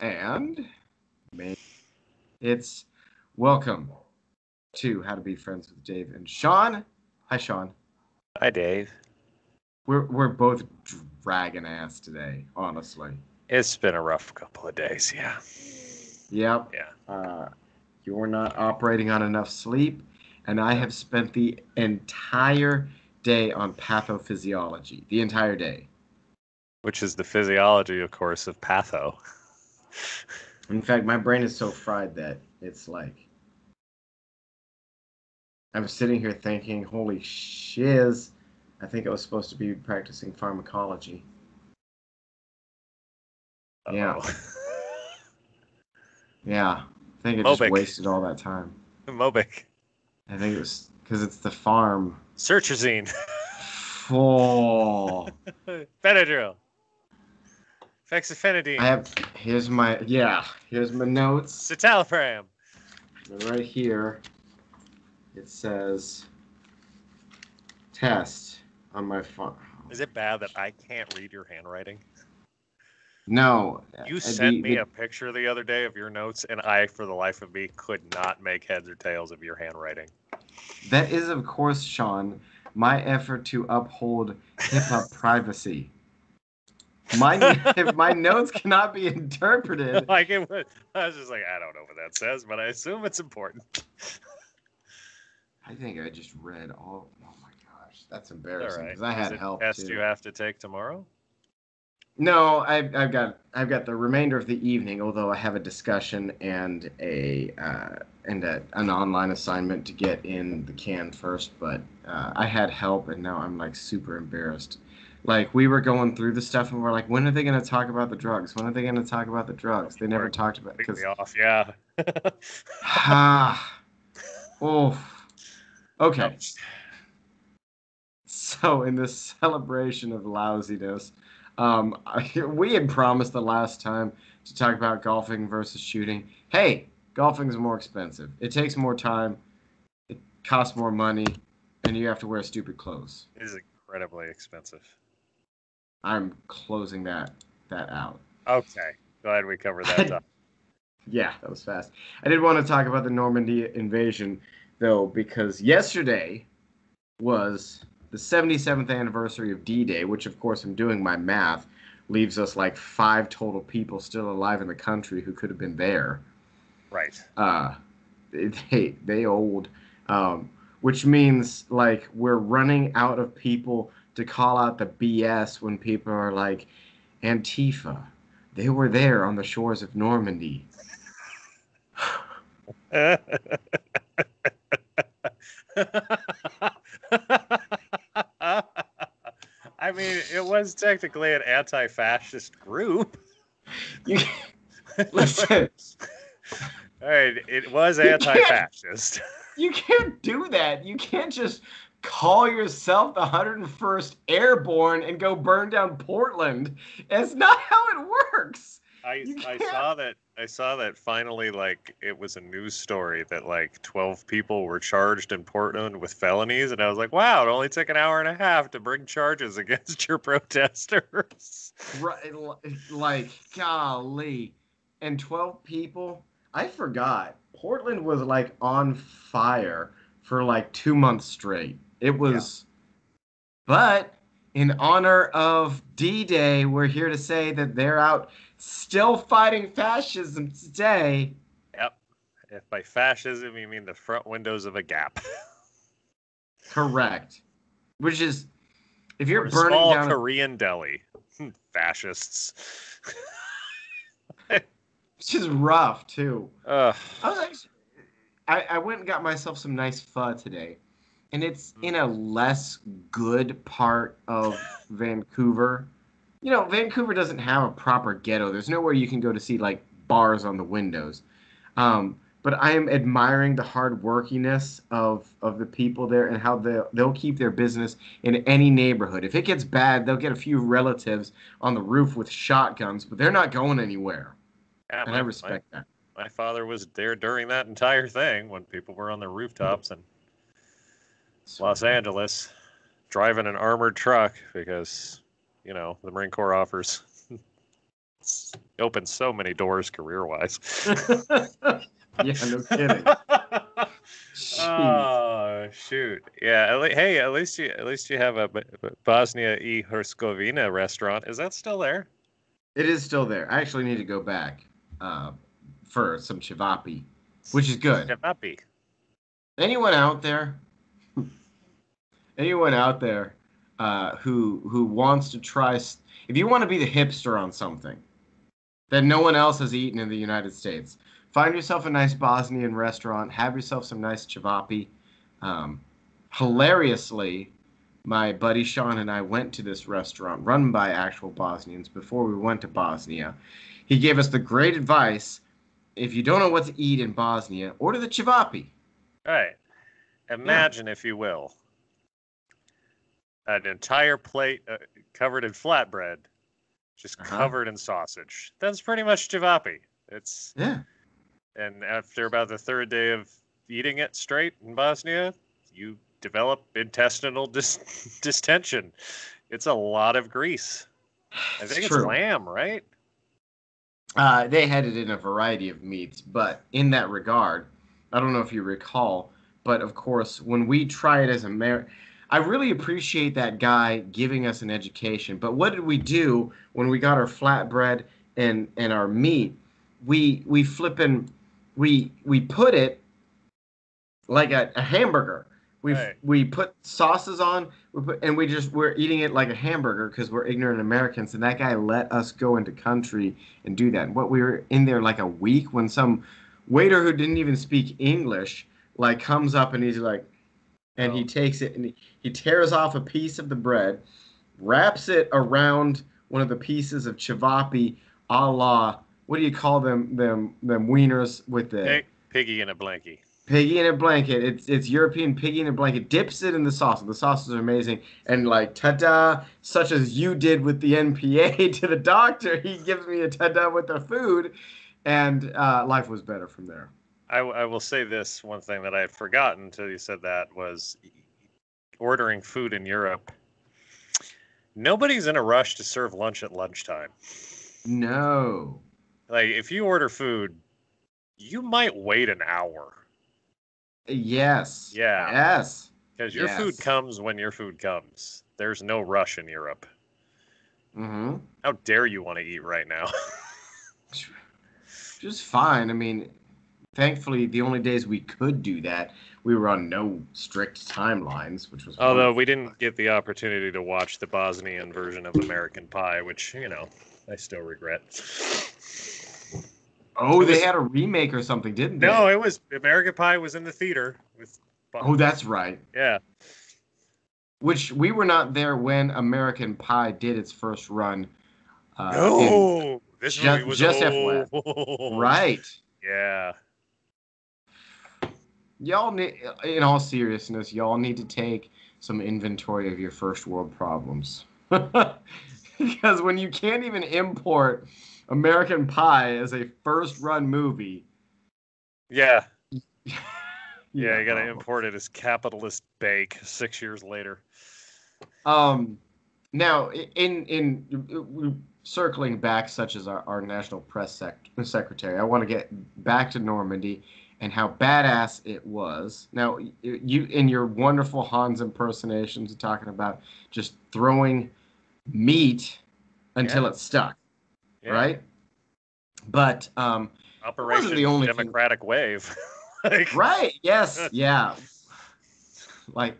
And it's welcome to How to Be Friends with Dave and Shawn. Hi, Shawn. Hi, Dave. We're both dragging ass today, honestly. It's been a rough couple of days, yeah. Yep. Yeah. You're not operating on enough sleep, and I have spent the entire day on pathophysiology. The entire day. Which is the physiology, of course, of patho. In fact, my brain is so fried that it's like I'm sitting here thinking, holy shiz, I think I was supposed to be practicing pharmacology. Uh-oh. Yeah. Yeah. I think I just wasted all that time. Mobic. I think it was because it's the farm. Sertrazine. Oh. Benadryl. Fexofenadine. Here's my notes. Citalopram. Right here, it says test on my phone. Is it bad that I can't read your handwriting? No. You sent me a picture the other day of your notes, and I, for the life of me, could not make heads or tails of your handwriting. That is, of course, Shawn, my effort to uphold hip-hop privacy. My notes cannot be interpreted. I was just like, I don't know what that says, but I assume it's important. I think I just read all. Oh my gosh, that's embarrassing because right. I had help test too. You have to take tomorrow? No, I've got the remainder of the evening. Although I have a discussion and an online assignment to get in the can first. But I had help, and now I'm like super embarrassed. Like, we were going through the stuff, and we're like, when are they going to talk about the drugs? When are they going to talk about the drugs? They never talked about it. Because off, yeah. Oh. Okay. So, in this celebration of lousiness, we had promised the last time to talk about golfing versus shooting. Hey, golfing is more expensive. It takes more time. It costs more money, and you have to wear stupid clothes. It is incredibly expensive. I'm closing that out. Okay. Glad we covered that up. Yeah, that was fast. I did want to talk about the Normandy invasion, though, because yesterday was the 77th anniversary of D-Day, which, of course, I'm doing my math, leaves us like 5 total people still alive in the country who could have been there. Right. They old. Which means, like, we're running out of people to call out the BS when people are like, Antifa, they were there on the shores of Normandy. I mean, it was technically an anti-fascist group. Listen. All right, it was anti-fascist. You can't do that. You can't just call yourself the 101st Airborne and go burn down Portland. It's not how it works. I saw that finally, like, it was a news story that like 12 people were charged in Portland with felonies, and I was like, wow, it only took an hour and a half to bring charges against your protesters. Right, like, golly. And 12 people? I forgot. Portland was like on fire for like 2 months straight. It was, But in honor of D-Day, we're here to say that they're out still fighting fascism today. Yep. If by fascism you mean the front windows of a Gap. Correct. Which is, if you're or burning small down Korean deli, fascists. Which is rough too. I went and got myself some nice pho today, and it's in a less good part of Vancouver. You know, Vancouver doesn't have a proper ghetto. There's nowhere you can go to see like bars on the windows. But I am admiring the hard workiness of the people there and how they'll keep their business in any neighborhood. If it gets bad, they'll get a few relatives on the roof with shotguns, but they're not going anywhere. Yeah, and I respect that. My father was there during that entire thing when people were on the rooftops in Los Angeles driving an armored truck because, you know, the Marine Corps offers It's opened so many doors career-wise. Yeah, no kidding. Jeez. Oh shoot! Yeah. Hey, at least you have a Bosnia e Herzegovina restaurant. Is that still there? It is still there. I actually need to go back uh, for some chivapi, which is good. Happy. Anyone out there? Anyone out there who wants to try? If you want to be the hipster on something that no one else has eaten in the United States, find yourself a nice Bosnian restaurant. Have yourself some nice chivapi. Um, Hilariously, my buddy Shawn and I went to this restaurant run by actual Bosnians before we went to Bosnia. He gave us the great advice: if you don't know what to eat in Bosnia, order the chivapi. All right. Yeah. Imagine, if you will, an entire plate covered in flatbread, just covered in sausage. That's pretty much chivapi. It's Yeah. And after about the third day of eating it straight in Bosnia, you develop intestinal distension. It's a lot of grease. I think it's lamb, right? They had it in a variety of meats, but in that regard, I don't know if you recall, but of course, when we try it as I really appreciate that guy giving us an education. But what did we do when we got our flatbread and our meat? We we put it like a hamburger. We put sauces on, we're eating it like a hamburger because we're ignorant Americans, and that guy let us go into country and do that. And what we were in there like a week when some waiter who didn't even speak English like comes up and he's like, and he takes it and he tears off a piece of the bread, wraps it around one of the pieces of chivapi, a la, what do you call them wieners with the piggy in a blankie. Piggy in a blanket. It's European piggy in a blanket. Dips it in the sauce. The sauces are amazing. And like, ta-da, such as you did with the NPA to the doctor, he gives me a ta-da with the food. And life was better from there. I will say this, one thing that I had forgotten until you said that was ordering food in Europe. Nobody's in a rush to serve lunch at lunchtime. No. Like, if you order food, you might wait an hour. Yes. Yeah. Yes. Because your food comes when your food comes. There's no rush in Europe. Mm-hmm. How dare you want to eat right now? Just fine. I mean, thankfully, the only days we could do that, we were on no strict timelines, which was Although we didn't get the opportunity to watch the Bosnian version of American Pie, which, I still regret. Oh, they had a remake or something, didn't they? No, it was American Pie was in the theater. Oh, that's right. Yeah. Which we were not there when American Pie did its first run. No, this movie was just old. Right. Yeah. Y'all need, in all seriousness, y'all need to take some inventory of your first world problems. Because when you can't even import American Pie as a first-run movie. Yeah. Yeah, you got to import it as capitalist bake 6 years later. Now, in circling back, such as our national press secretary, I want to get back to Normandy and how badass it was. Now, you in your wonderful Hans impersonations, talking about just throwing meat until it stuck, right? But Operation wasn't the only Democratic Wave. Right? Yes. Yeah. Like,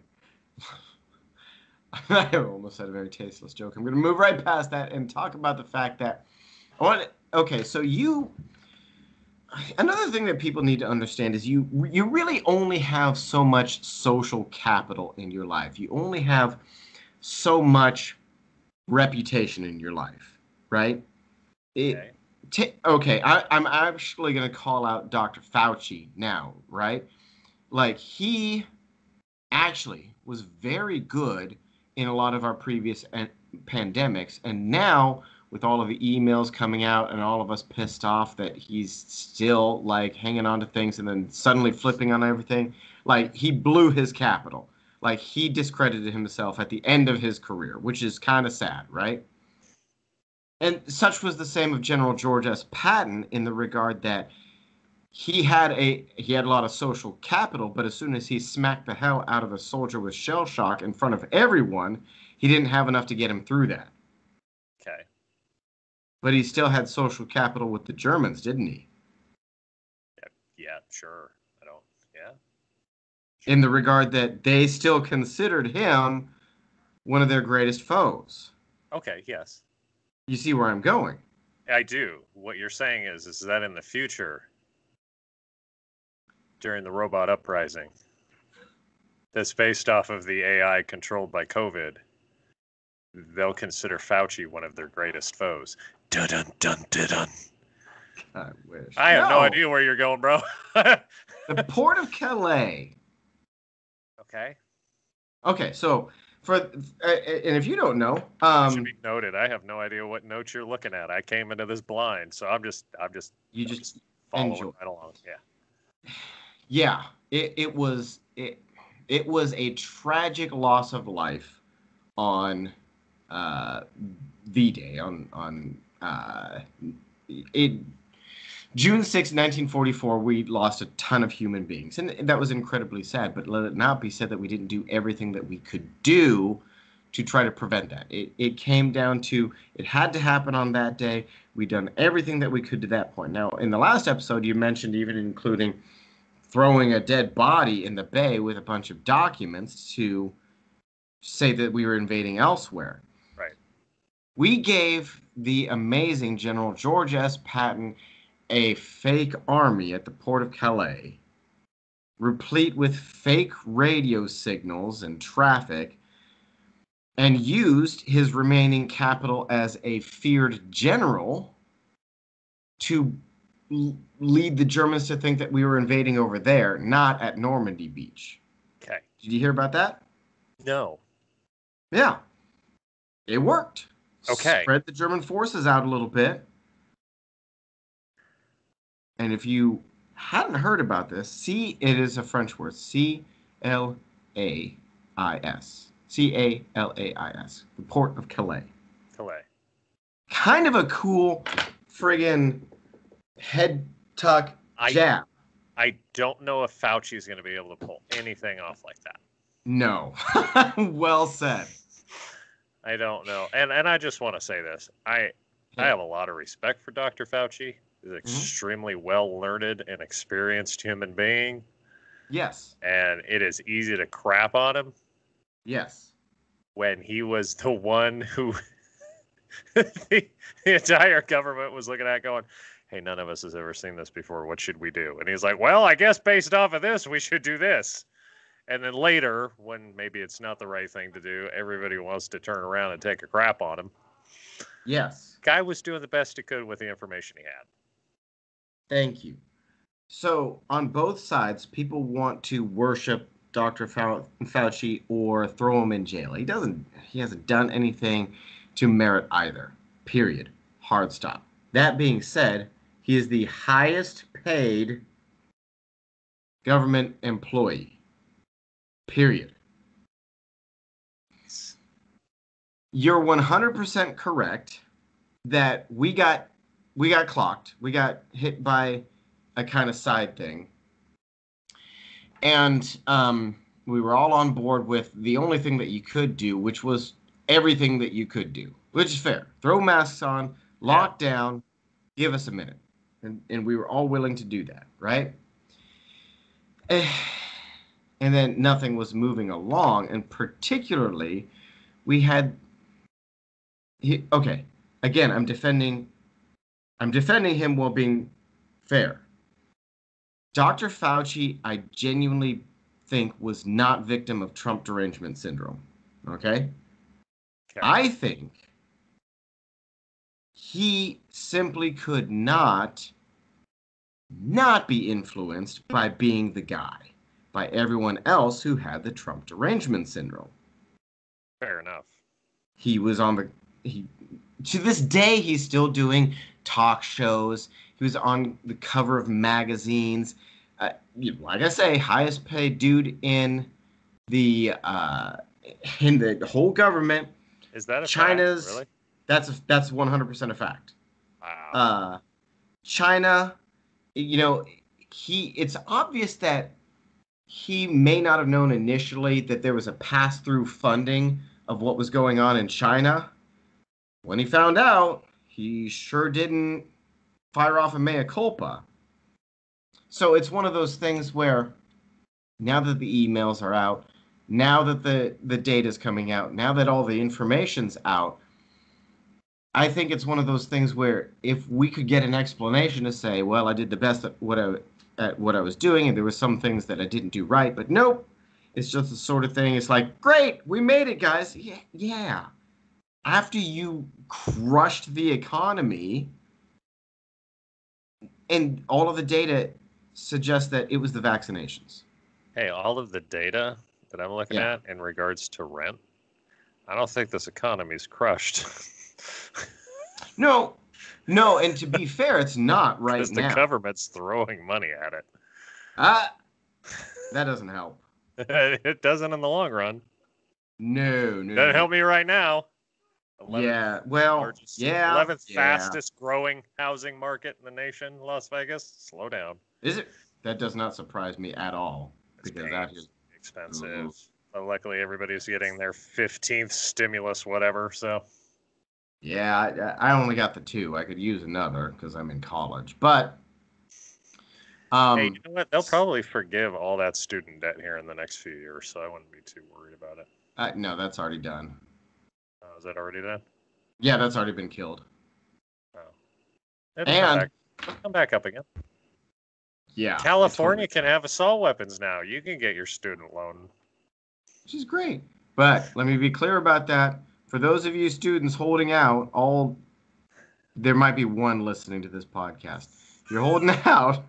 I almost said a very tasteless joke. I'm going to move right past that and talk about the fact that okay, so another thing that people need to understand is you really only have so much social capital in your life. You only have so much reputation in your life, right? I'm actually going to call out Dr. Fauci now, right? Like, he actually was very good in a lot of our previous pandemics, and now with all of the emails coming out and all of us pissed off that he's still like hanging on to things and then suddenly flipping on everything, like, he blew his capital. Like, he discredited himself at the end of his career, which is kind of sad, right? And such was the same of General George S. Patton in the regard that he had a lot of social capital, but as soon as he smacked the hell out of a soldier with shell shock in front of everyone, he didn't have enough to get him through that. Okay. But he still had social capital with the Germans, didn't he? Yeah, sure. I don't. Yeah. In the regard that they still considered him one of their greatest foes. Okay. Yes. You see where I'm going? I do. What you're saying is that in the future, during the robot uprising, that's based off of the AI controlled by COVID, they'll consider Fauci one of their greatest foes. Dun dun dun dun dun. I wish. I have no idea where you're going, bro. The port of Calais. Okay. Okay, so and if you don't know, it should be noted. I have no idea what notes you're looking at. I came into this blind, so I'm just following enjoy. right along. Yeah. Yeah, it was a tragic loss of life on V-Day on June 6, 1944. We lost a ton of human beings, and that was incredibly sad. But let it not be said that we didn't do everything that we could do to try to prevent that. It came down to it had to happen on that day. We done everything that we could to that point. Now, in the last episode, you mentioned even including throwing a dead body in the bay with a bunch of documents to say that we were invading elsewhere. Right. We gave the amazing General George S. Patton a fake army at the port of Calais, replete with fake radio signals and traffic, and used his remaining capital as a feared general to lead the Germans to think that we were invading over there, not at Normandy Beach. Okay. Did you hear about that? No. Yeah. It worked. Okay. Spread the German forces out a little bit. And if you hadn't heard about this, it is a French word. C-L-A-I-S. C-A-L-A-I-S. The port of Calais. Calais. Kind of a cool friggin' head tuck jab. I don't know if Fauci is going to be able to pull anything off like that. No. Well said. I don't know. And I just want to say this. I have a lot of respect for Dr. Fauci. He's an extremely well-learned and experienced human being. Yes. And it is easy to crap on him. Yes. When he was the one who the entire government was looking at going, hey, none of us has ever seen this before. What should we do? And he's like, well, I guess based off of this, we should do this. And then later, when maybe it's not the right thing to do, everybody wants to turn around and take a crap on him. Yes. Guy was doing the best he could with the information he had. Thank you. So, on both sides, people want to worship Dr. Fauci or throw him in jail. He hasn't done anything to merit either. Period. Hard stop. That being said, he is the highest paid government employee. Period. You're 100% correct that we got clocked. We got hit by a kind of side thing. And we were all on board with the only thing that you could do, which was everything that you could do, which is fair. Throw masks on, lock down, give us a minute. And we were all willing to do that, right? And then nothing was moving along. And particularly, we had... okay, again, I'm defending him while being fair. Dr. Fauci, I genuinely think, was not victim of Trump derangement syndrome. Okay? I think he simply could not be influenced by being the guy, by everyone else who had the Trump derangement syndrome. Fair enough. He was to this day, he's still doing talk shows. He was on the cover of magazines. Like I say, highest paid dude in the whole government. Is that a China's fact? Really? That's 100% a fact. Wow. China, it's obvious that he may not have known initially that there was a pass-through funding of what was going on in China. When he found out, he sure didn't fire off a mea culpa. So it's one of those things where now that the emails are out, now that the data's coming out, now that all the information's out, I think it's one of those things where if we could get an explanation to say, well, I did the best at what I was doing, and there were some things that I didn't do right, but nope, it's just the sort of thing. It's like, great, we made it, guys. Yeah. After you crushed the economy, and all of the data suggests that it was the vaccinations. Hey, all of the data that I'm looking at in regards to rent, I don't think this economy's crushed. No, and to be fair, it's not right now. Because the government's throwing money at it. That doesn't help. It doesn't in the long run. No. Doesn't help me right now. 11th fastest growing housing market in the nation, Las Vegas. Slow down. Is it? That does not surprise me at all. Because that is expensive. But luckily, everybody's getting their 15th stimulus, whatever. So. Yeah, I only got the 2. I could use another because I'm in college. But hey, you know what? They'll probably forgive all that student debt here in the next few years, so I wouldn't be too worried about it. No, that's already done. Oh, is that already done? Yeah, that's already been killed. Oh. It'll come back up again. Yeah. California can have assault weapons now. You can get your student loan. Which is great. But let me be clear about that. For those of you students holding out, there might be one listening to this podcast. If you're holding out,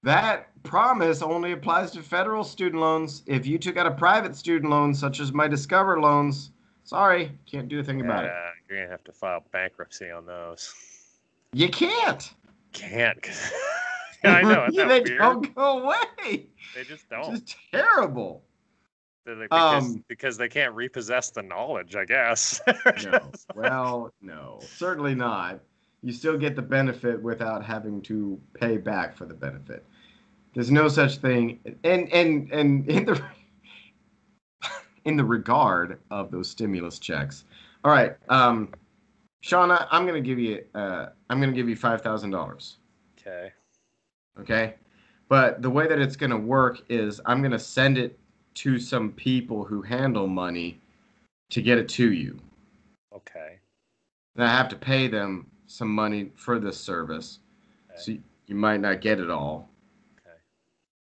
that promise only applies to federal student loans. If you took out a private student loan, such as my Discover loans, sorry, can't do a thing about it. You're going to have to file bankruptcy on those. You can't. Can't. I know. They don't go away. They just don't. It's just terrible. Because they can't repossess the knowledge, I guess. No. Well, no, certainly not. You still get the benefit without having to pay back for the benefit. There's no such thing. And in the regard of those stimulus checks. All right, Shauna, I'm gonna give you $5,000. Okay. Okay, but the way that it's gonna work is I'm gonna send it to some people who handle money to get it to you. Okay. And I have to pay them some money for this service. Okay. So you might not get it all. Okay.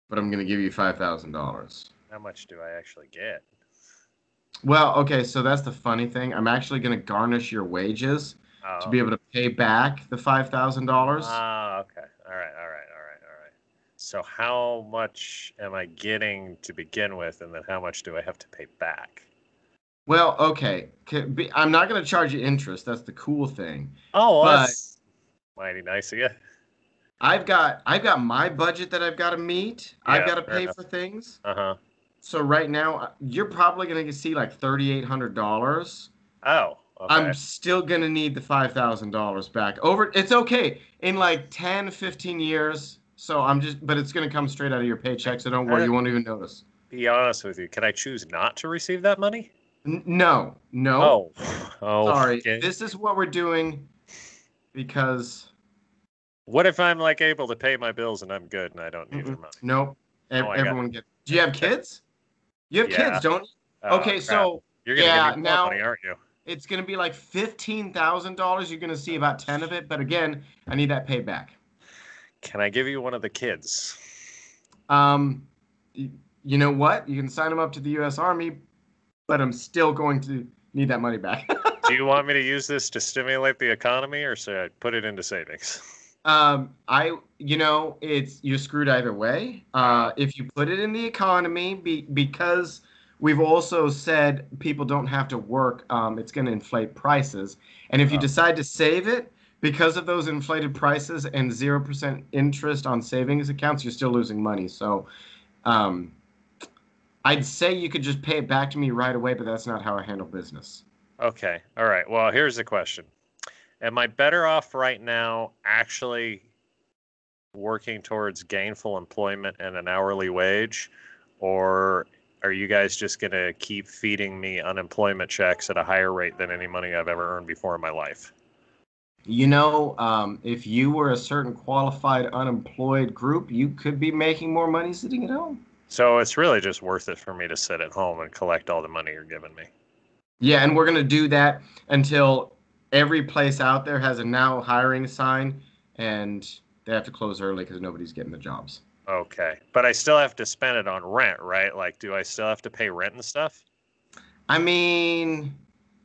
But I'm going to give you $5,000. How much do I actually get? Well, okay, so that's the funny thing. I'm actually going to garnish your wages to be able to pay back the $5,000. Ah, okay. All right. So how much am I getting to begin with, and then how much do I have to pay back? Well, okay. I'm not going to charge you interest. That's the cool thing. Oh, well, that's mighty nice of you. I've got my budget that I've got to meet. Yeah, I've got to pay for things. Uh-huh. So right now, you're probably going to see like $3,800. Oh, okay. I'm still going to need the $5,000 back. It's okay. In like 10, 15 years... So but it's going to come straight out of your paycheck, so don't worry, you won't even notice. Be honest with you, can I choose not to receive that money? No. Oh. Sorry, okay. This is what we're doing because... What if I'm like able to pay my bills and I'm good and I don't need their money? Nope. Everyone gets... Do you have kids? You have kids, don't you? Okay, so... You're going to give me more money, aren't you? It's going to be like $15,000. You're going to see about 10 of it, but again, I need that paid back. Can I give you one of the kids? You know what? You can sign them up to the U.S. Army, but I'm still going to need that money back. Do you want me to use this to stimulate the economy, or should I put it into savings? You're screwed either way. If you put it in the economy, because we've also said people don't have to work, it's going to inflate prices. And if you decide to save it, because of those inflated prices and 0% interest on savings accounts, you're still losing money. So I'd say you could just pay it back to me right away, but that's not how I handle business. Okay. All right. Well, here's the question. Am I better off right now actually working towards gainful employment and an hourly wage, or are you guys just going to keep feeding me unemployment checks at a higher rate than any money I've ever earned before in my life? If you were a certain qualified unemployed group, you could be making more money sitting at home. So it's really just worth it for me to sit at home and collect all the money you're giving me. Yeah, and we're going to do that until every place out there has a now hiring sign and they have to close early because nobody's getting the jobs. Okay. But I still have to spend it on rent, right? Like, do I still have to pay rent and stuff? I mean,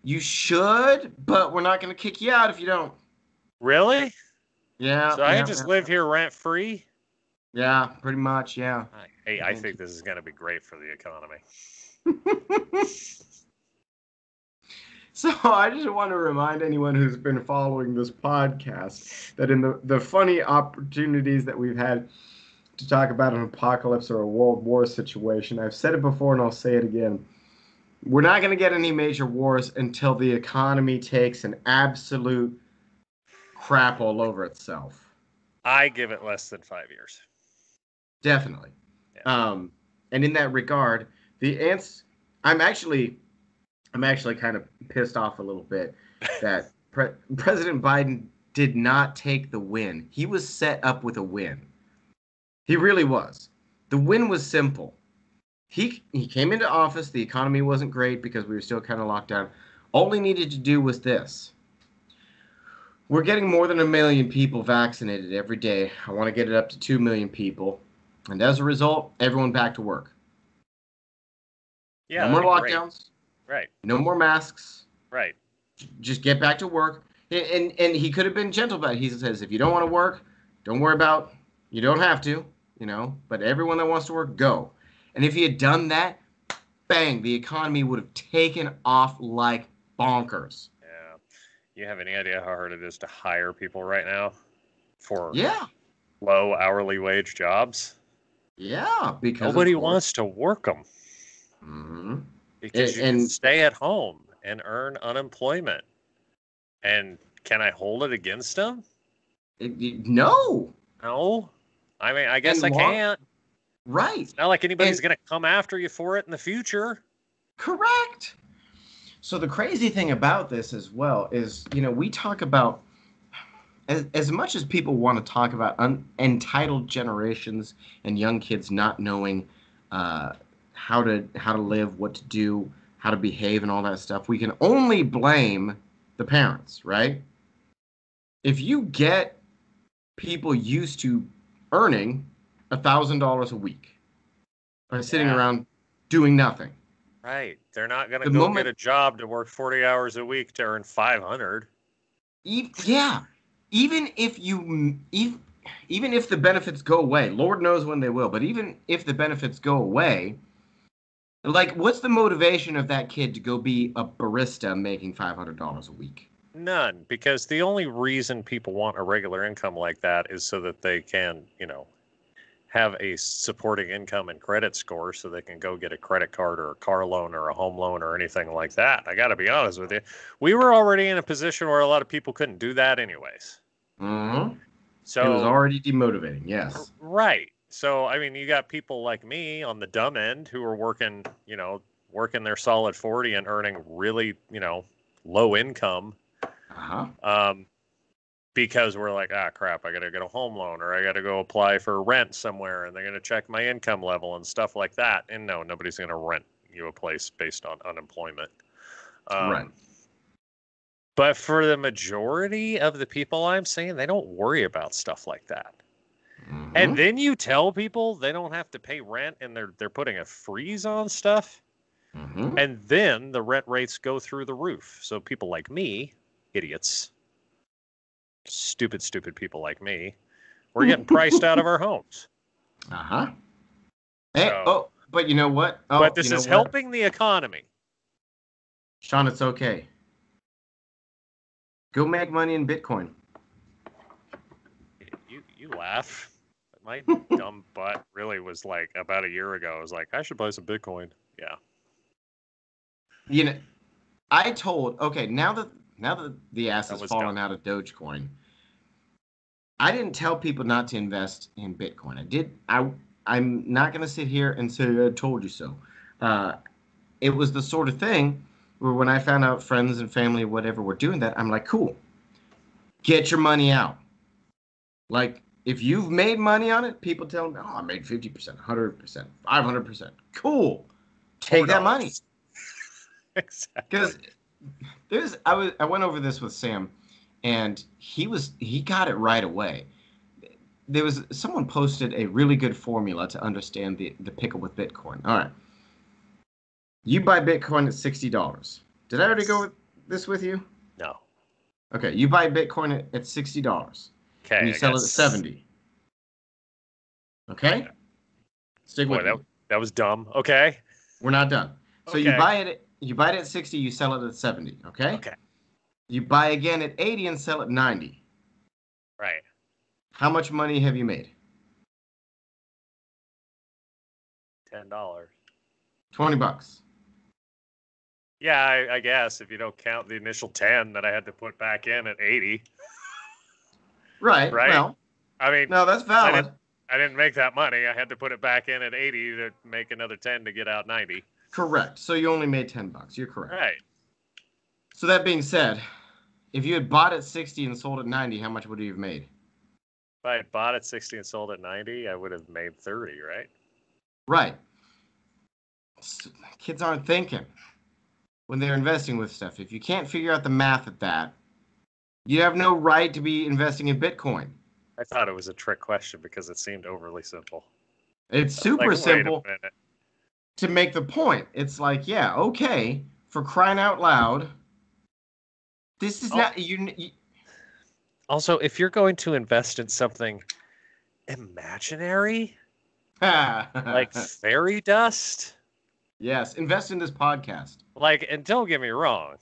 you should, but we're not going to kick you out if you don't. Really? Yeah, So I can yeah, just yeah, live here rent free? yeah, pretty much, yeah. Hey, I think this is going to be great for the economy. So I just want to remind anyone who's been following this podcast that in the funny opportunities that we've had to talk about an apocalypse or a world war situation, I've said it before and I'll say it again. We're not going to get any major wars until the economy takes an absolute crap all over itself. I give it less than 5 years. Definitely. Yeah. And in that regard, the ants. I'm actually kind of pissed off a little bit that President Biden did not take the win. He was set up with a win. He really was. The win was simple. He came into office. The economy wasn't great because we were still kind of locked down. All he needed to do was this. We're getting more than 1 million people vaccinated every day. I want to get it up to 2 million people. And as a result, everyone back to work. Yeah, No that'd more be great. lockdowns. Right. No more masks. Right. Just get back to work. And he could have been gentle about it. He says, if you don't want to work, don't worry about, you don't have to, but everyone that wants to work, go. And if he had done that, bang, the economy would have taken off like bonkers. Yeah. You have any idea how hard it is to hire people right now for Yeah. low hourly wage jobs? Yeah, because Nobody of course. wants to work them Mm-hmm. because you can stay at home and earn unemployment. And can I hold it against them? No. No. I mean, I guess I can't. Right. It's not like anybody's going to come after you for it in the future. Correct. So the crazy thing about this as well is, we talk about, as much as people want to talk about entitled generations and young kids not knowing how to live, what to do, how to behave, and all that stuff, we can only blame the parents, right? If you get people used to earning $1,000 a week by sitting around doing nothing. Right. They're not going to get a job to work 40 hours a week to earn 500. Yeah. Even if the benefits go away, Lord knows when they will, but even if the benefits go away, like, what's the motivation of that kid to go be a barista making $500 a week? None, because the only reason people want a regular income like that is so that they can, have a supporting income and credit score so they can go get a credit card or a car loan or a home loan or anything like that. I got to be honest with you. We were already in a position where a lot of people couldn't do that anyways. Mm-hmm. So it was already demotivating, yes. Right. So, I mean, you got people like me on the dumb end who are working their solid 40 and earning really, low income. Uh-huh. Because we're like, crap, I got to get a home loan or I got to go apply for rent somewhere and they're going to check my income level and stuff like that. And no, nobody's going to rent you a place based on unemployment. Right. But for the majority of the people I'm seeing, they don't worry about stuff like that. Mm-hmm. And then you tell people they don't have to pay rent and they're putting a freeze on stuff. Mm-hmm. And then the rent rates go through the roof. So people like me, idiots, stupid people like me, we're getting priced out of our homes. Uh-huh. Hey, but you know what? But this is helping the economy. Shawn, it's okay. Go make money in Bitcoin. You laugh. My dumb butt really was like, about a year ago, I was like, I should buy some Bitcoin. Yeah. Now that the ass That has was dumb. fallen out of Dogecoin, I didn't tell people not to invest in Bitcoin. I did. I'm not going to sit here and say I told you so. Uh, it was the sort of thing where when I found out friends and family or whatever were doing that, I'm like, cool, get your money out. Like, if you've made money on it, people tell me, oh, I made 50%, 100%, 500%. Cool. Take that money. $4. Exactly. Because I went over this with Sam, and he got it right away. Someone posted a really good formula to understand the pickle with Bitcoin. All right. You buy Bitcoin at $60. Did I already go with this with you? No. Okay, you buy Bitcoin at $60 Okay. and you sell it at 70. Okay? Stick with me. That was dumb. Okay. We're not done. So Okay. you buy it at 60, you sell it at 70, okay? Okay. You buy again at 80 and sell at 90. Right. How much money have you made? $10. $20. Yeah, I guess if you don't count the initial 10 that I had to put back in at 80. Right. Right? Well, I mean, no, that's valid. I didn't make that money. I had to put it back in at 80 to make another 10 to get out 90. Correct. So you only made $10. You're correct. Right. So that being said, if you had bought at 60 and sold at 90, how much would you have made? If I had bought at 60 and sold at 90, I would have made 30, right? Right. Kids aren't thinking when they're investing with stuff. If you can't figure out the math at that, you have no right to be investing in Bitcoin. I thought it was a trick question because it seemed overly simple. It's super Like, simple wait a minute. to make the point. It's like, yeah, okay, for crying out loud, this is not you. Also, if you're going to invest in something imaginary, like fairy dust, yes, invest in this podcast. like, and don't get me wrong,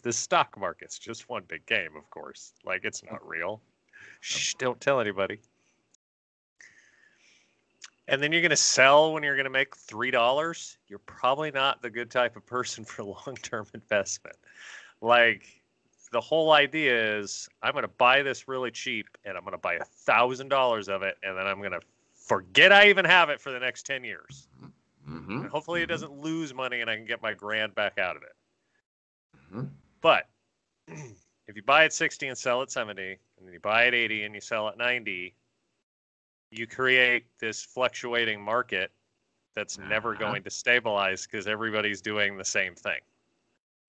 the stock market's just one big game, of course. Like, it's not real. Shh, don't tell anybody. And then you're going to sell when you're going to make $3. You're probably not the good type of person for long-term investment. Like, the whole idea is I'm going to buy this really cheap and I'm going to buy $1,000 of it and then I'm going to forget I even have it for the next 10 years. Mm-hmm. And hopefully it doesn't lose money and I can get my grand back out of it. Mm-hmm. But if you buy at 60 and sell at 70, and then you buy at 80 and you sell at 90, you create this fluctuating market that's never going to stabilize because everybody's doing the same thing.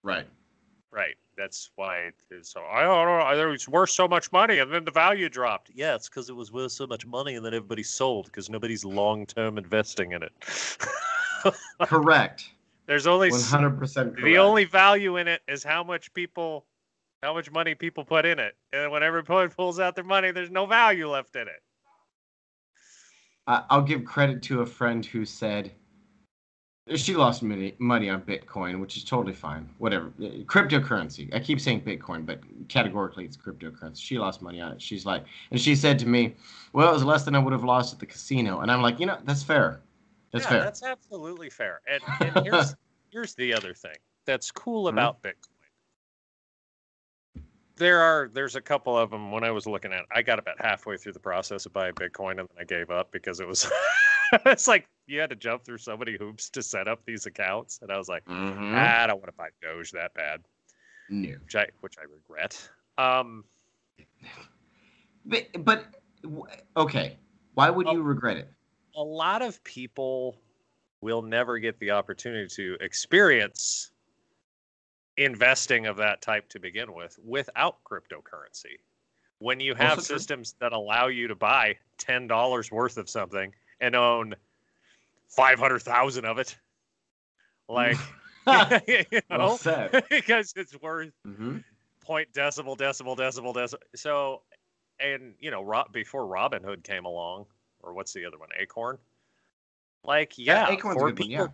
Right. Right. That's why it is so. I don't know. It was worth so much money, and then the value dropped. Yeah, it's because it was worth so much money, and then everybody sold because nobody's long-term investing in it. Correct. There's only 100% correct. The only value in it is how much money people put in it, and when everybody pulls out their money, there's no value left in it. I'll give credit to a friend who said she lost money on Bitcoin, which is totally fine. Whatever. Cryptocurrency. I keep saying Bitcoin, but categorically it's cryptocurrency. She lost money on it. She's like, and she said to me, well, it was less than I would have lost at the casino. And I'm like, that's fair. That's fair. That's absolutely fair. And here's the other thing that's cool about Bitcoin. There's a couple of them when I was looking at it. I got about halfway through the process of buying Bitcoin and then I gave up because it was it's like you had to jump through so many hoops to set up these accounts. And I was like, I don't want to buy Doge that bad. No. Which I regret. But okay. Why would you regret it? A lot of people will never get the opportunity to experience investing of that type to begin with without cryptocurrency. When you have systems that allow you to buy $10 worth of something and own 500,000 of it, like, well said. because it's worth point decimal. So, and before Robinhood came along, or what's the other one, Acorn? Like, Acorn's a good one, yeah.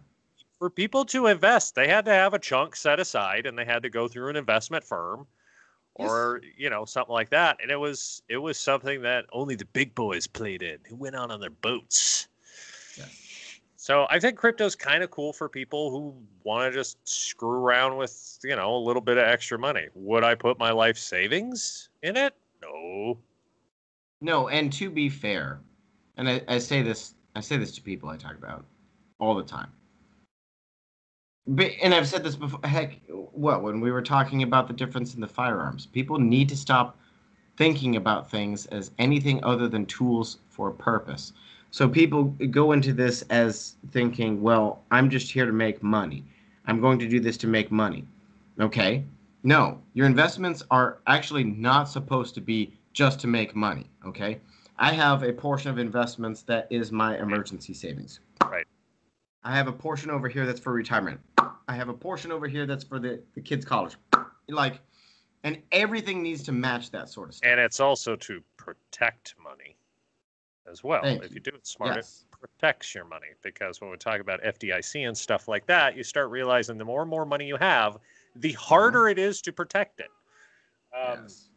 For people to invest, they had to have a chunk set aside, and they had to go through an investment firm, or something like that. And it was something that only the big boys played in, who went out on their boats. Yes. So I think crypto's kind of cool for people who want to just screw around with, a little bit of extra money. Would I put my life savings in it? No. No, and to be fair, and I say this to people I talk about all the time. And I've said this before. Heck, when we were talking about the difference in the firearms, people need to stop thinking about things as anything other than tools for a purpose. So people go into this as thinking, well, I'm just here to make money. I'm going to do this to make money. Okay? No, your investments are actually not supposed to be just to make money. Okay? I have a portion of investments that is my emergency savings. Right. I have a portion over here that's for retirement. I have a portion over here that's for the kids' college. And everything needs to match that sort of stuff. And it's also to protect money as well. If you do it smart, yes. It protects your money. Because when we talk about FDIC and stuff like that, you start realizing the more and more money you have, the harder it is to protect it. Yes.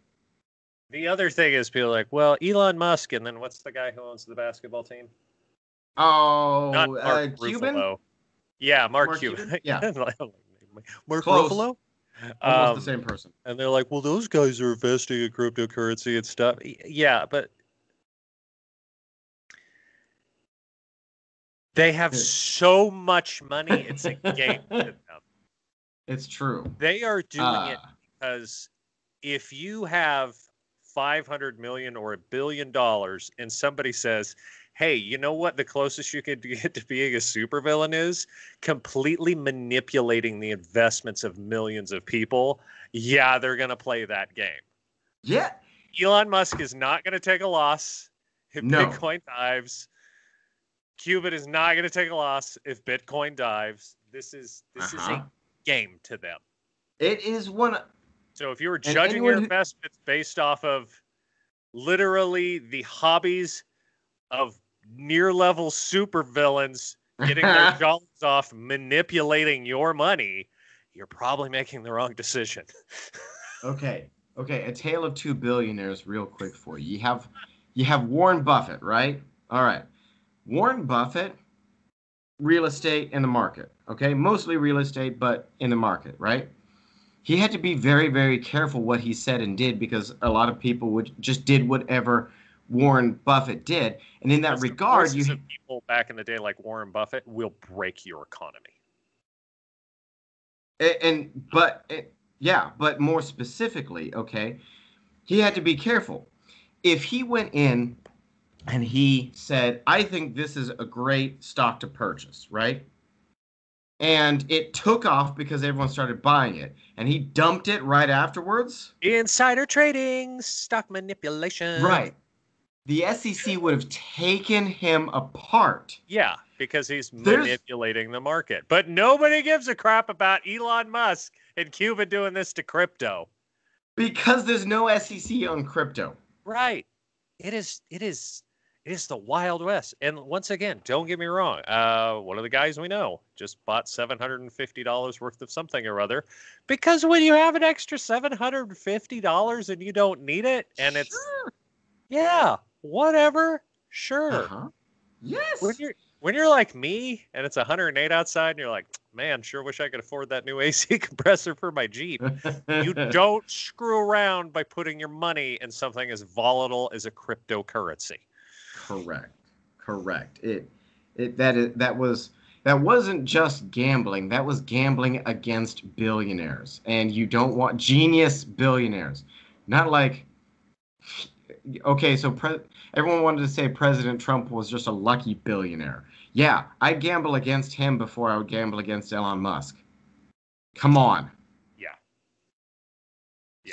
The other thing is people are like, well, Elon Musk, and then what's the guy who owns the basketball team? Oh, not Mark Cuban? Ruffalo. Yeah, Mark Cuban. Yeah. Mark Close. Ruffalo? Almost the same person. And they're like, well, those guys are investing in cryptocurrency and stuff. Yeah, but they have so much money, it's a game to them. It's true. They are doing it because if you have $500 million or $1 billion and somebody says, hey, you know what the closest you could get to being a supervillain is? Completely manipulating the investments of millions of people. Yeah, they're going to play that game. Yeah. Elon Musk is not going to take a loss if Bitcoin dives. Cuban is not going to take a loss if Bitcoin dives. This is a game to them. It is one. So if you were judging your investments based off of literally the hobbies of near-level supervillains getting their jollies off manipulating your money, you're probably making the wrong decision. Okay. A tale of two billionaires real quick for you. You have Warren Buffett, right? All right. Warren Buffett, real estate in the market, okay? Mostly real estate, but in the market, right? He had to be very, very careful what he said and did because a lot of people just did whatever Warren Buffett did. And in that regard, you have people back in the day like Warren Buffett will break your economy. But more specifically, okay, he had to be careful. If he went in and he said, I think this is a great stock to purchase, right? And it took off because everyone started buying it. And he dumped it right afterwards. Insider trading, stock manipulation. Right. The SEC would have taken him apart. Yeah, because he's manipulating the market. But nobody gives a crap about Elon Musk and Cuba doing this to crypto. Because there's no SEC on crypto. Right. It is the Wild West. And once again, don't get me wrong. One of the guys we know just bought $750 worth of something or other. Because when you have an extra $750 and you don't need it, and it's whatever, sure. Yes. When you're like me and it's 108 outside and you're like, man, sure wish I could afford that new AC compressor for my Jeep. You don't screw around by putting your money in something as volatile as a cryptocurrency. Correct. That wasn't just gambling. That was gambling against billionaires, and you don't want genius billionaires. Not like, okay, so everyone wanted to say President Trump was just a lucky billionaire. Yeah, I'd gamble against him before I would gamble against Elon Musk. Come on. Yeah.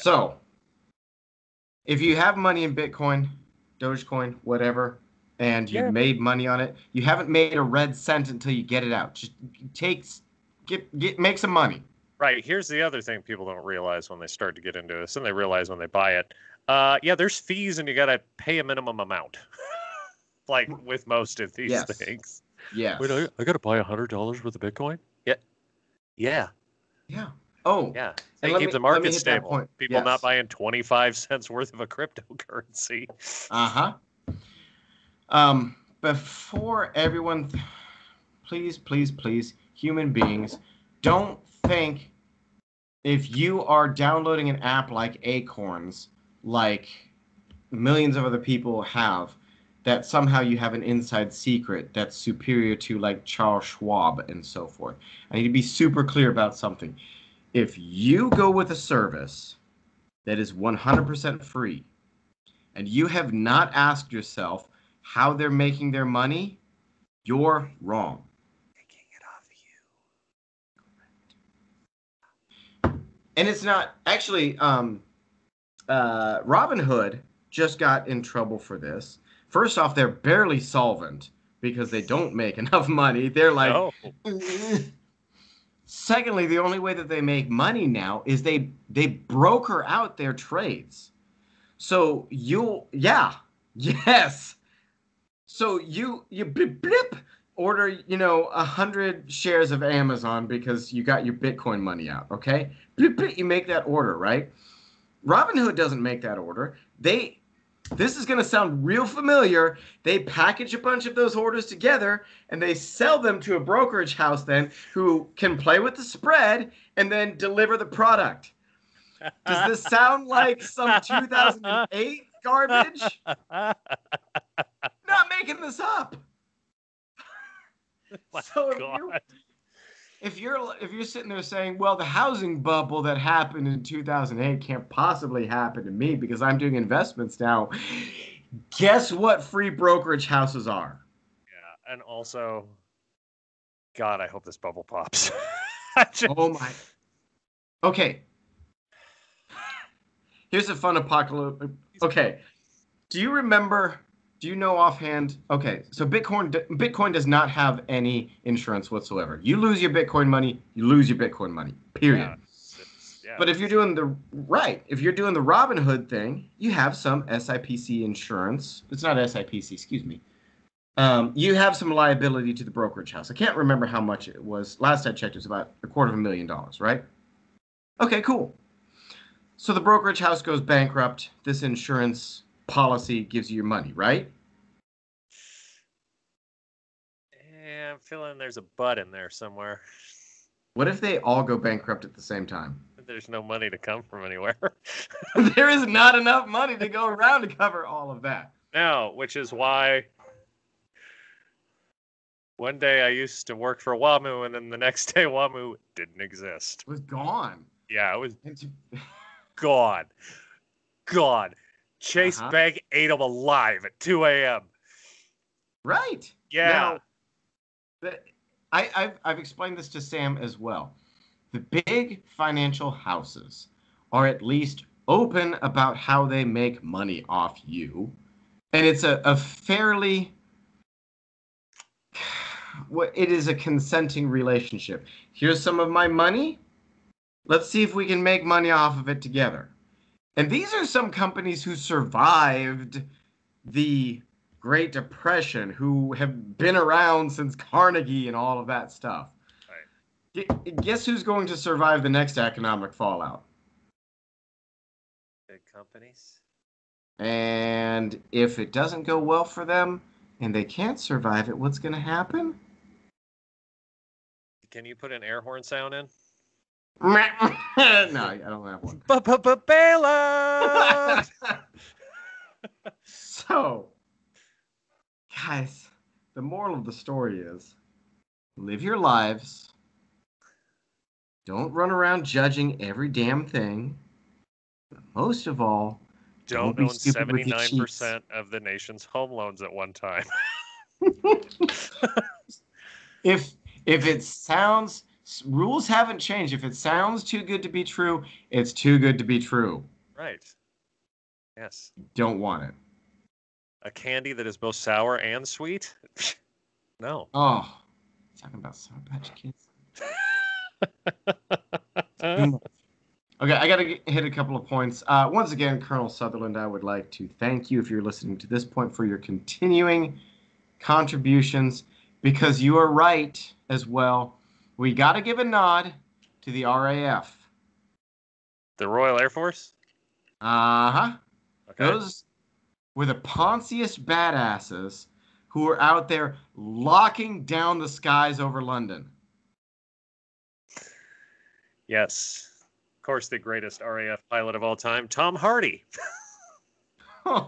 So, if you have money in Bitcoin, Dogecoin, whatever, and you've made money on it, you haven't made a red cent until you get it out. Just make some money. Right. Here's the other thing people don't realize when they start to get into this, and they realize when they buy it. There's fees, and you got to pay a minimum amount. Like with most of these things. Yeah. Wait, I got to buy $100 worth of Bitcoin? Yeah. Oh. Yeah. They keep the market stable. People not buying 25 cents worth of a please, please, please, human beings, don't think if you are downloading an app like Acorns, like millions of other people have, that somehow you have an inside secret that's superior to like Charles Schwab and so forth. I need to be super clear about something. If you go with a service that is 100% free and you have not asked yourself how they're making their money, you're wrong. Taking it off you. And it's not actually Robinhood just got in trouble for this. First off, they're barely solvent because they don't make enough money. They're like, No. Secondly, the only way that they make money now is they broker out their trades. So yes. So you blip, blip, order 100 shares of Amazon because you got your Bitcoin money out. Okay, blip, blip, you make that order, right? Robinhood doesn't make that order. This is going to sound real familiar. They package a bunch of those orders together and they sell them to a brokerage house then who can play with the spread and then deliver the product. Does this sound like some 2008 garbage? Not making this up. So if you're sitting there saying, well, the housing bubble that happened in 2008 can't possibly happen to me because I'm doing investments now, guess what free brokerage houses are? Yeah, and also, God, I hope this bubble pops. Oh my. Okay. Here's a fun apocalypse. Okay. Do you know offhand? Okay, so Bitcoin does not have any insurance whatsoever. You lose your Bitcoin money, you lose your Bitcoin money. Period. Yeah. But if you're doing the Robinhood thing, you have some SIPC insurance. It's not SIPC, excuse me. You have some liability to the brokerage house. I can't remember how much it was. Last I checked, it was about $250,000, right? Okay, cool. So the brokerage house goes bankrupt. This insurance policy gives you your money, right? Yeah, I'm feeling there's a but in there somewhere. What if they all go bankrupt at the same time? There's no money to come from anywhere. There is not enough money to go around to cover all of that. No, which is why one day I used to work for WAMU, and then the next day WAMU didn't exist. It was gone. Yeah, it was gone. Gone. Chase Bank ate them alive at 2 a.m. Right. Yeah. Now, I've explained this to Sam as well. The big financial houses are at least open about how they make money off you. And it's a fairly... It is a consenting relationship. Here's some of my money. Let's see if we can make money off of it together. And these are some companies who survived the Great Depression, who have been around since Carnegie and all of that stuff. Right. Guess who's going to survive the next economic fallout? Big companies. And if it doesn't go well for them and they can't survive it, what's going to happen? Can you put an air horn sound in? No, I don't have one. Bailout! So, guys, the moral of the story is live your lives. Don't run around judging every damn thing. But most of all, don't own 79% of the nation's home loans at one time. If it sounds... Rules haven't changed. If it sounds too good to be true, it's too good to be true. Right. Yes. Don't want it. A candy that is both sour and sweet? No. Oh. Talking about Sour Patch Kids. Okay, I got to hit a couple of points. Once again, Colonel Sutherland, I would like to thank you if you're listening to this point for your continuing contributions, because you are right as well. We got to give a nod to the RAF. The Royal Air Force? Uh-huh. Okay. Those were the ponziest badasses who are out there locking down the skies over London. Yes. Of course, the greatest RAF pilot of all time, Tom Hardy. Huh.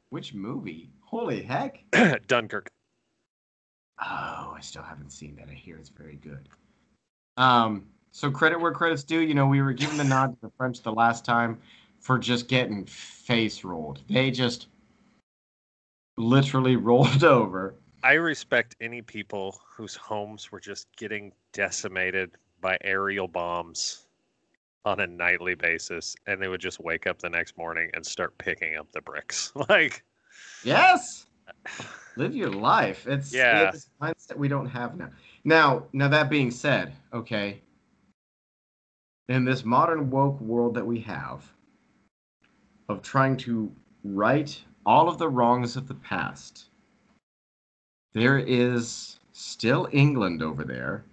Which movie? Holy heck. Dunkirk. Oh, I still haven't seen that. I hear it's very good. So credit where credit's due. You know, we were giving the nod to the French the last time for just getting face rolled. They just literally rolled over. I respect any people whose homes were just getting decimated by aerial bombs on a nightly basis, and they would just wake up the next morning and start picking up the bricks. Like, Yes. Live your life. It's yeah. It's a mindset we don't have now. Now that being said, okay, in this modern woke world that we have of trying to right all of the wrongs of the past, there is still England over there.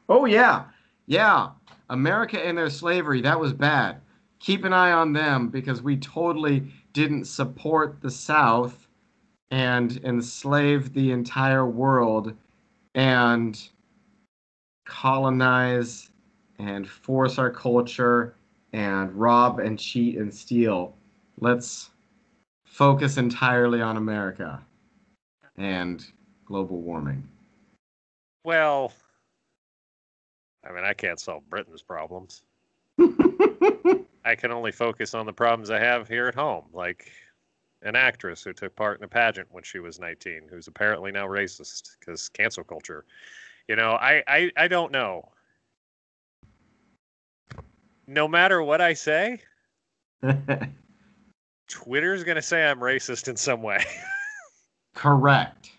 Oh yeah. Yeah. America and their slavery, that was bad. Keep an eye on them because we totally didn't support the South and enslave the entire world and colonize and force our culture and rob and cheat and steal. Let's focus entirely on America and global warming. Well, I mean, I can't solve Britain's problems. I can only focus on the problems I have here at home, like an actress who took part in a pageant when she was 19, who's apparently now racist because cancel culture. You know, I don't know. No matter what I say, Twitter's going to say I'm racist in some way. Correct.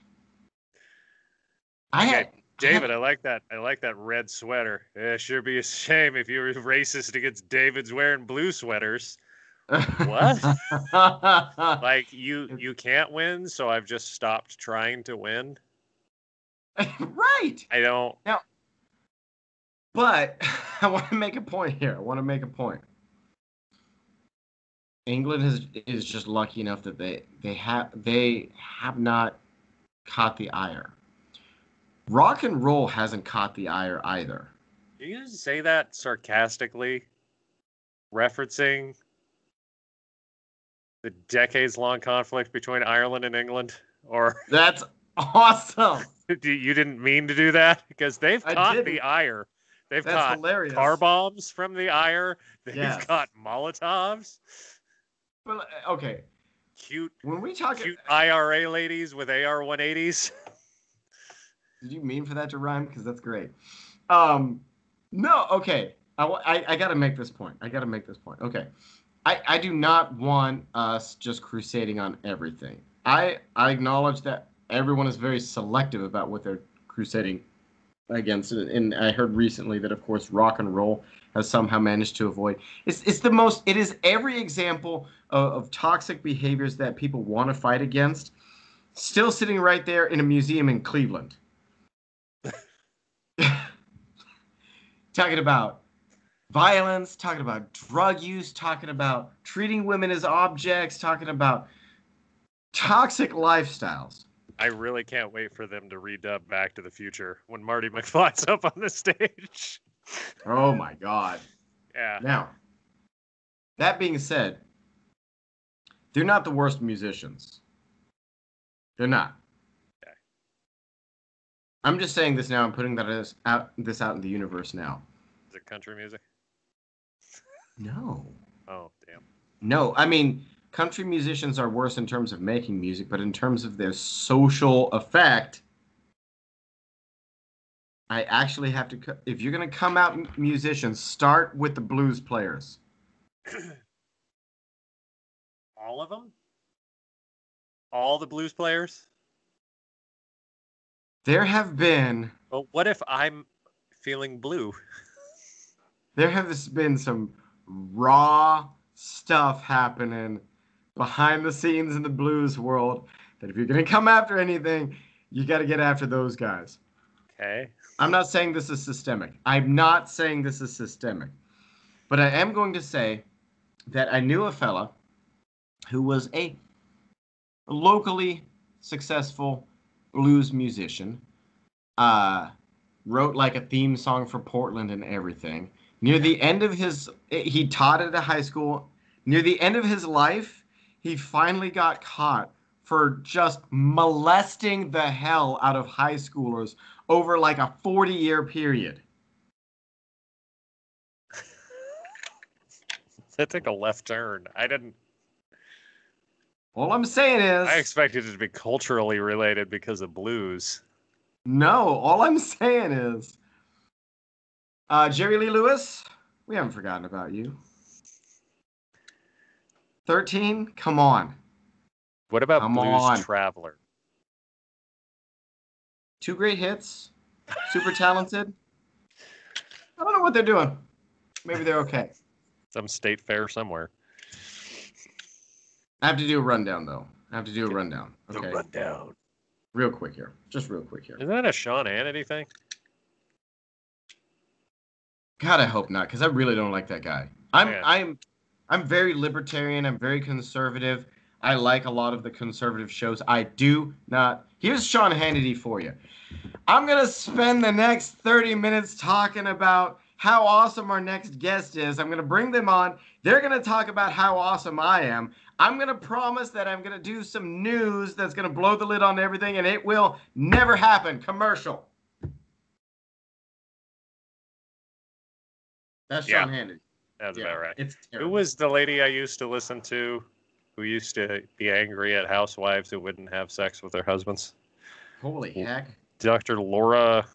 David, I like that. I like that red sweater. It sure be a shame if you were racist against David's wearing blue sweaters. What? Like you can't win, so I've just stopped trying to win. Right. I don't. Now, but I want to make a point here. England is just lucky enough that they have not caught the ire. Rock and roll hasn't caught the ire either. You say that sarcastically, referencing the decades-long conflict between Ireland and England, or that's awesome. You didn't mean to do that because they've caught the ire. They've caught hilarious. Car bombs from the ire. They've caught Molotovs. But okay, cute cute IRA ladies with AR-180s. Did you mean for that to rhyme? Because that's great. No, okay. I got to make this point. Okay. I do not want us just crusading on everything. I acknowledge that everyone is very selective about what they're crusading against. And I heard recently that, of course, rock and roll has somehow managed to avoid. It is every example of toxic behaviors that people want to fight against still sitting right there in a museum in Cleveland. Talking about violence, talking about drug use, talking about treating women as objects, talking about toxic lifestyles. I really can't wait for them to redub Back to the Future when Marty McFly's up on the stage. Oh my God. Yeah. Now, that being said, they're not the worst musicians. They're not. Okay. I'm just saying this now. I'm putting this out in the universe now. Is it country music? No. Oh, damn. No, I mean, country musicians are worse in terms of making music, but in terms of their social effect, I actually have to. If you're going to come out musicians, start with the blues players. All of them? All the blues players? There have been. But what if I'm feeling blue? There has been some raw stuff happening behind the scenes in the blues world that if you're going to come after anything, you got to get after those guys. Okay. I'm not saying this is systemic. But I am going to say that I knew a fella who was a locally successful blues musician. Wrote like a theme song for Portland and everything. Near the end of he taught at a high school. Near the end of his life, he finally got caught for just molesting the hell out of high schoolers over like a 40-year period. That took a left turn. All I'm saying I is, expected it to be culturally related because of blues. no, all I'm saying is, Jerry Lee Lewis, we haven't forgotten about you. 13, come on. What about Come Blues on. Traveler? 2 great hits, super talented. I don't know what they're doing. Maybe they're okay. Some state fair somewhere. I have to do a rundown, though. Okay. The rundown. Real quick here. Just real quick here. Is that a Shawn Hannity thing? God, I hope not, because I really don't like that guy. I'm very libertarian. I'm very conservative. I like a lot of the conservative shows. I do not. Here's Shawn Hannity for you. I'm going to spend the next 30 minutes talking about how awesome our next guest is. I'm going to bring them on. They're going to talk about how awesome I am. I'm going to promise that I'm going to do some news that's going to blow the lid on everything, and it will never happen. Commercial. That's Shawn Hannity. That's about right. It's terrible. Who was the lady I used to listen to who used to be angry at housewives who wouldn't have sex with their husbands? Holy heck. Dr. Laura.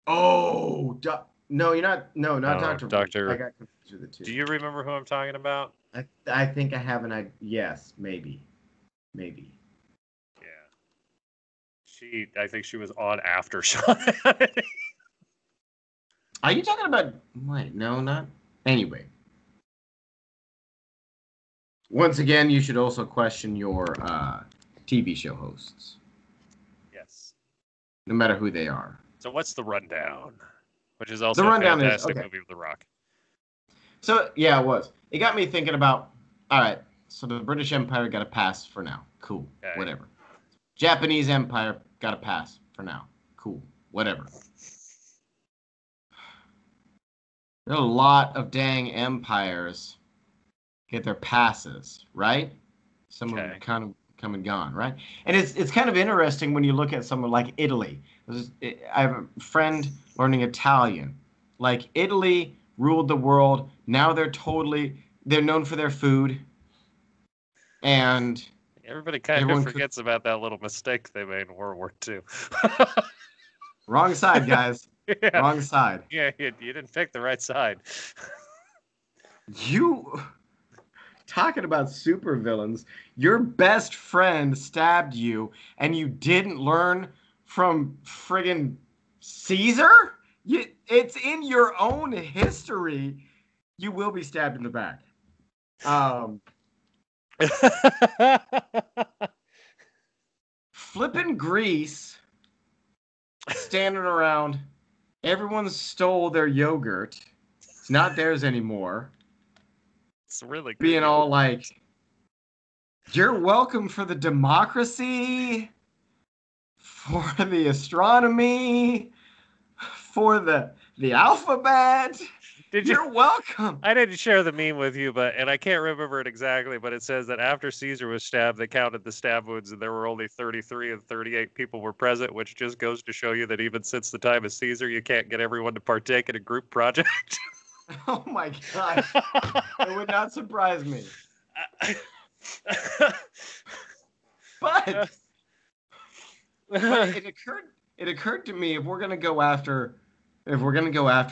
Oh, no, you're not. No, not Dr. Dr. I got confused with the two. Do you remember who I'm talking about? I think I have an idea. Yes, maybe. Yeah. I think she was on after Shawn Hannity. Are you talking about? Wait, no, not. Anyway. Once again, you should also question your TV show hosts. Yes. No matter who they are. So what's the rundown? Which is also a fantastic movie with The Rock. So, yeah, it was. It got me thinking about, all right, so the British Empire got a pass for now. Cool. Okay. Whatever. Japanese Empire got a pass for now. Cool. Whatever. There are a lot of dang empires get their passes, right? Some of them kind of come and gone, right? And it's kind of interesting when you look at someone like Italy. I have a friend learning Italian. Like, Italy ruled the world. Now they're known for their food. And everybody kind of forgets about that little mistake they made in World War II. Wrong side, guys. Yeah. Wrong side. Yeah, you didn't pick the right side. You talking about supervillains? Your best friend stabbed you, and you didn't learn from friggin' Caesar? It's in your own history. You will be stabbed in the back. Flippin' Greece, standing around. Everyone stole their yogurt. It's not theirs anymore. It's really good. Being all like, you're welcome for the democracy, for the astronomy, for the alphabet. You're welcome. I didn't share the meme with you, and I can't remember it exactly, but it says that after Caesar was stabbed, they counted the stab wounds, and there were only 33 and 38 people were present, which just goes to show you that even since the time of Caesar, you can't get everyone to partake in a group project. Oh my gosh. It would not surprise me. But it occurred to me, if we're gonna go after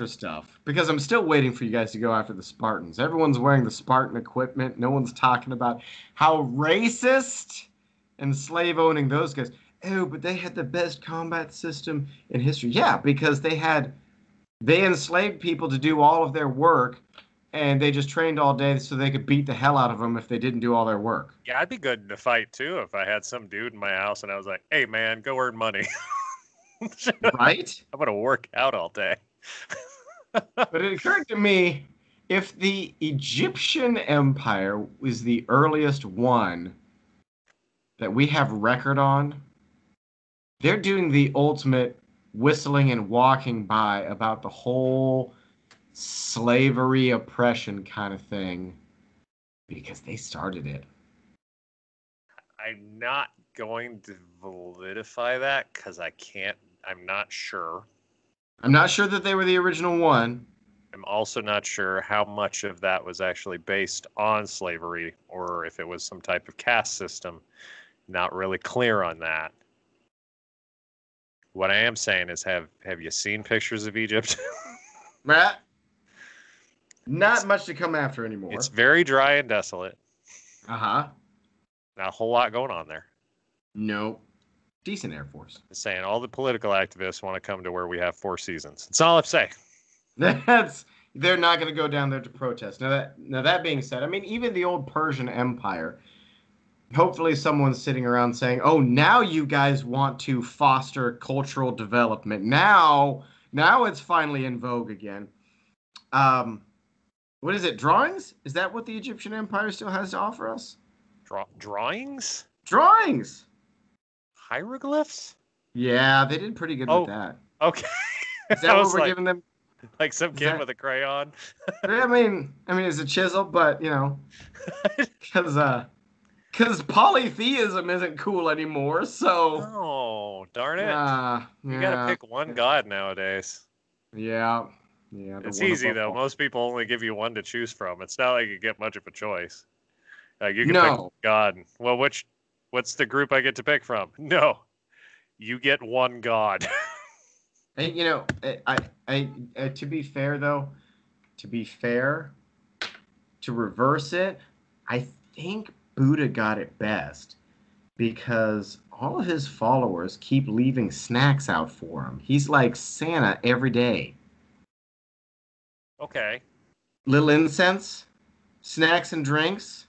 stuff, because I'm still waiting for you guys to go after the Spartans. Everyone's wearing the Spartan equipment. No one's talking about how racist and slave owning those guys. Oh, but they had the best combat system in history. Yeah, because they enslaved people to do all of their work, and they just trained all day so they could beat the hell out of them if they didn't do all their work. Yeah, I'd be good in a fight too if I had some dude in my house and I was like, "Hey, man, go earn money." Right? I'm going to work out all day. But it occurred to me, if the Egyptian Empire was the earliest one, that we have record on, they're doing the ultimate whistling and walking by about the whole slavery oppression kind of thing because they started it. I'm not going to validify that because I'm not sure. I'm not sure that they were the original one. I'm also not sure how much of that was actually based on slavery or if it was some type of caste system. Not really clear on that. What I am saying is, have you seen pictures of Egypt? Matt, not much to come after anymore. It's very dry and desolate. Uh-huh. Not a whole lot going on there. No. Decent Air Force. Just saying, all the political activists want to come to where we have 4 seasons. That's all I'm saying. They're not going to go down there to protest. Now that being said, I mean, even the old Persian Empire, hopefully someone's sitting around saying, oh, now you guys want to foster cultural development. Now it's finally in vogue again. What is it? Drawings? Is that what the Egyptian Empire still has to offer us? Drawings? Drawings! Hieroglyphs? Yeah, they did pretty good with that. Okay. Is that what we're giving them? Like some kid with a crayon? I mean, it's a chisel, but, because polytheism isn't cool anymore, so... Oh, darn it. You gotta pick one god nowadays. Yeah. It's easy, though. Most people only give you one to choose from. It's not like you get much of a choice. Like, you can pick one god. Well, what's the group I get to pick from? No. You get one god. And, to be fair, though, to reverse it, I think Buddha got it best because all of his followers keep leaving snacks out for him. He's like Santa every day. Okay. Little incense, snacks and drinks.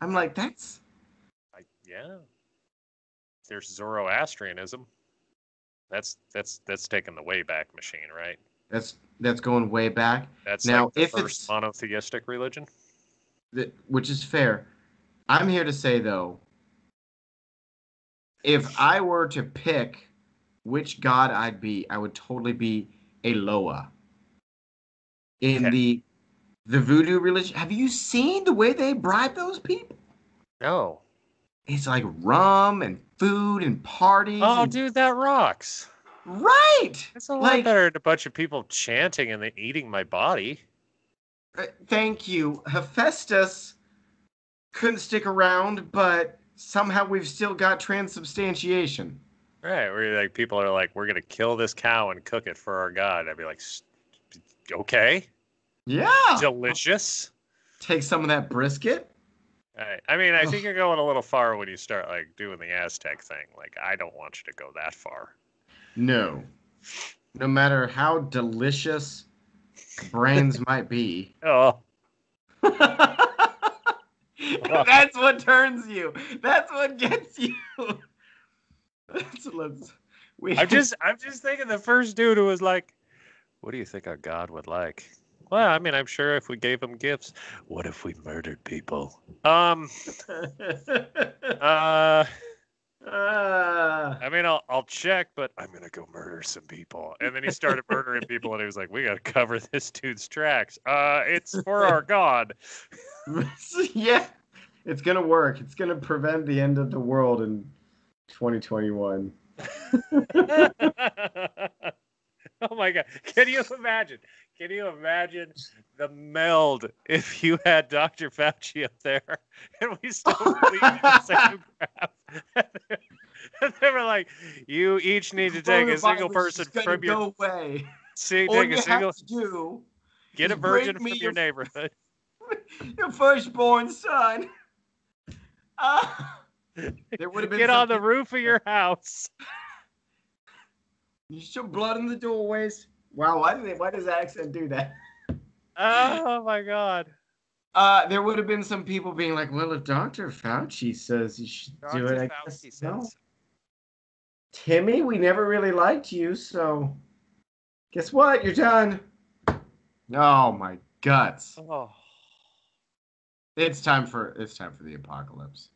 I'm like, that's... Yeah. There's Zoroastrianism. That's taking the Wayback Machine, right? That's going way back. That's now, like the first monotheistic religion. Which is fair. I'm here to say, though, if I were to pick which god I'd be, I would totally be a Loa. In the voodoo religion. Have you seen the way they bribe those people? No. It's like rum and food and parties. Oh, dude, that rocks. Right. It's a lot better than a bunch of people chanting and then eating my body. Thank you. Hephaestus couldn't stick around, but somehow we've still got transubstantiation. Right, where like people are like, we're gonna kill this cow and cook it for our god. I'd be like, okay. Yeah. Delicious. Take some of that brisket. Right. I mean, I think you're going a little far when you start like doing the Aztec thing. Like, I don't want you to go that far. No. No matter how delicious brains might be. Oh. That's what turns you. That's what gets you. I'm just thinking the first dude who was like, what do you think our God would like? Well, I mean, I'm sure if we gave him gifts. What if we murdered people? I mean, I'll check, but I'm gonna go murder some people. And then he started murdering people, and he was like, "We gotta cover this dude's tracks. It's for our God." Yeah, it's gonna work. It's gonna prevent the end of the world in 2021. Oh my God! Can you imagine? Can you imagine the meld if you had Dr. Fauci up there and we still believe in the same crap? And they were like, you each need to take a single person from your... Go away. See, all take you a single... have to do get a virgin from your neighborhood. Your firstborn son. There would have been get on the roof of your house. You show blood in the doorways. Wow, why does that accent do that? Oh my God. There would have been some people being like, well, if Dr. Fauci says you should do it, I guess so. Timmy, we never really liked you, so guess what? You're done. Oh my guts. Oh. It's time for the apocalypse.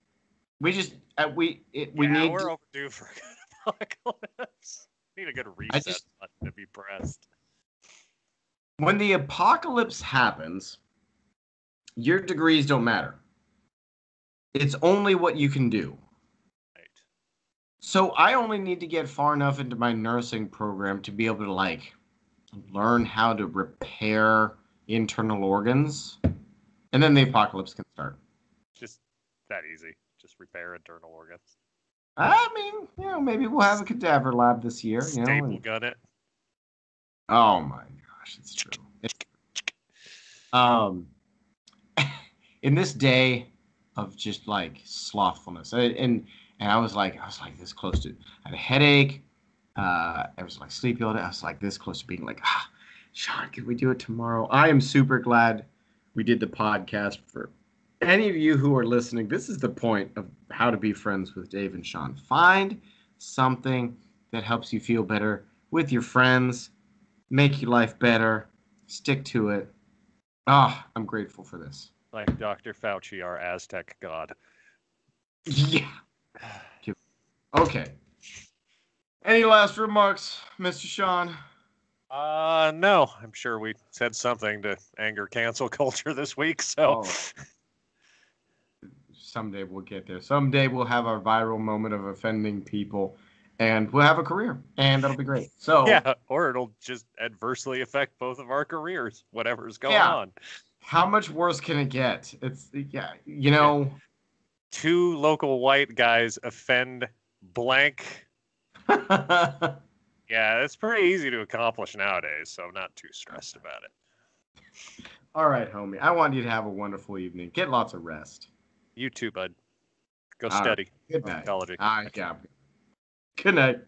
We just we Yeah, need. we're overdue for a good apocalypse. Need a good reset button to be pressed. When the apocalypse happens, your degrees don't matter. It's only what you can do. Right. So I only need to get far enough into my nursing program to be able to like learn how to repair internal organs, and then the apocalypse can start. Just that easy. Just repair internal organs. I mean, maybe we'll have a cadaver lab this year. Staple gun it. Oh my gosh, it's true. In this day of just like slothfulness, and I was like this close to. I had a headache. I was like sleepy all day. I was like this close to being like, Shawn, could we do it tomorrow? I am super glad we did the podcast. For any of you who are listening, this is the point of how to be friends with Dave and Shawn. Find something that helps you feel better with your friends, make your life better, stick to it. I'm grateful for this. Like Dr. Fauci, our Aztec god. Yeah. Okay. Any last remarks, Mr. Shawn? No. I'm sure we said something to anger cancel culture this week, so... Someday we'll get there. Someday we'll have our viral moment of offending people, and we'll have a career, and that'll be great. So yeah, or it'll just adversely affect both of our careers, whatever's going on. How much worse can it get? It's Two local white guys offend blank. Yeah, it's pretty easy to accomplish nowadays, so I'm not too stressed about it. All right, homie. I want you to have a wonderful evening. Get lots of rest. You too, bud. Go steady. Good night. Psychology. Good night.